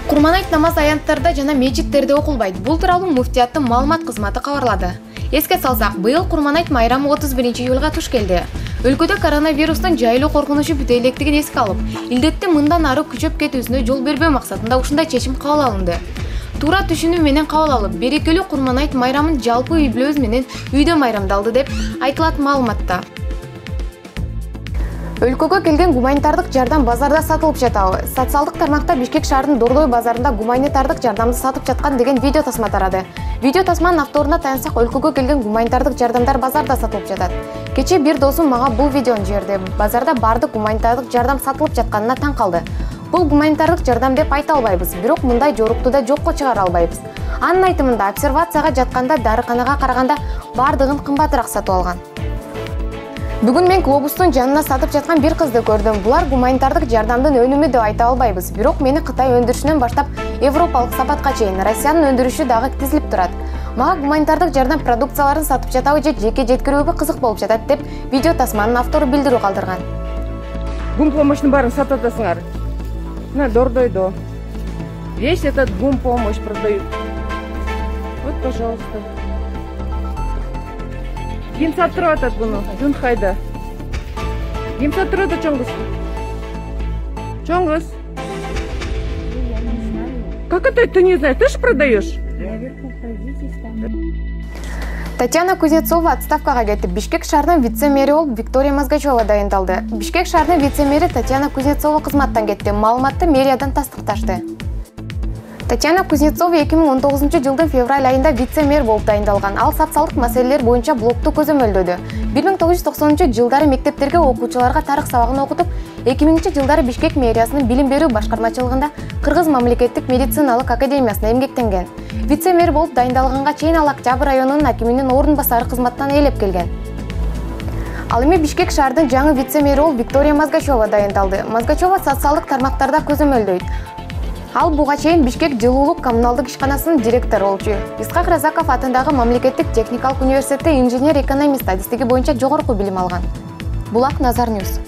Курманайт намаз аянттарда жана мечиттерде окулбайт. Бул тууралуу муфтияттын маалымат кызматы кабарлады. Эске салсак, быйыл Курманайт майрамы 31-июлга туш келди. Өлкөдө коронавирустун жайылуу коркунучу бүтө электигин эске алып, илдеттин мындан ары күчөп кетүүсүнө жол бербөө максатында ушундай чечим кабыл алынды. Туура түшүнүү менен кабыл алып, берекелүү Курманайт майрамын жалпы үй бүлөбүз менен үйдө майрамдалды деп айтылат маалыматта. Өлкөгө келген гуманитардык жардам базарда сатылып жатабы. Социалдык тармакта Бишкек шаарынын Дордой базарында гуманитардык жардамды сатып жаткан деген видео тасма тарады. Видео тасманын авторуна таянсак, өлкөгө келген гуманитардык жардамдар базарда сатылып жатат. Кечээ бир досум мага бул видеону жиберди. Базарда бардык гуманитардык жардам сатылып жатканына таң калды. Бул гуманитардык жардам деп айта албайбыз, бирок мындай жоруктуда жокко чыгара албайбыз. Анын айтымында, обсервацияга жатканда дарыканага караганда бардыгын кымбатыраак сатып алган. Бүгүн мен глобустун жанына сатып жаткан бир кызды көрдүм. Булар гуманитардык жардамдын өнүмү деп айта албайбыз, бирок мени Кытай өндүрүшүнөн баштап Европалык сапатка чейин Россиянын өндүрүшү дагы тизилип турат. Мага гуманитардык жардам продукцияларын сатып жатабы же жеке жеткирүүгө кызык болуп жатат деп видео тасманын автору билдирүү калтырган. Гум помощьтун баарын сатып атасыңар. На Дордойдо. Весь этот гум помощь продают. Вот, пожалуйста. Ким сатып атат буну? Жунхайда. Ким сатып атат, чоң кыз? Чоң кыз? Как это ты не знаешь? Ты же продаешь? Татьяна Кузнецова отставкага кетип, Бишкек шаарынын вице-мэри болуп Виктория Мазгачева дайындалды. Бишкек шаарынын вице-мэри Татьяна Кузнецова кызматтан кетти. Маалыматты мэриядан тастыкташты. Татьяна Кузнецова 2019-жылдын февраль айында вице-мэр болуп дайындалган. Ал социалдык маселелер боюнча блокту көзөмөлдөдү. 1990-жылдары мектептерге окуучуларга тарых сабагын окутуп, 2000-жылдары Бишкек мэриясынын билим берүү башкармачылыгында Кыргыз мамлекеттик медициналык академиясына эмгектенген. Вице-мэр болуп дайындалганга чейин ал Октябрь районунун акиминин орун басары кызматтан ээлеп келген. Ал эми Бишкек шаарынын жаңы вице-мэри болуп Виктория Мазгачева дайындалды. Мазгачева социалдык тармактарда көзөмөлдөйт. Ал буга чейин Бишкек жылуулук коммуналдык ишканасынын директору болчу. Исхак Разаков атындагы мамлекеттик техникалык университетте инженер-экономист адистиги боюнча жогорку билим алган. Булак Назар Ньюс.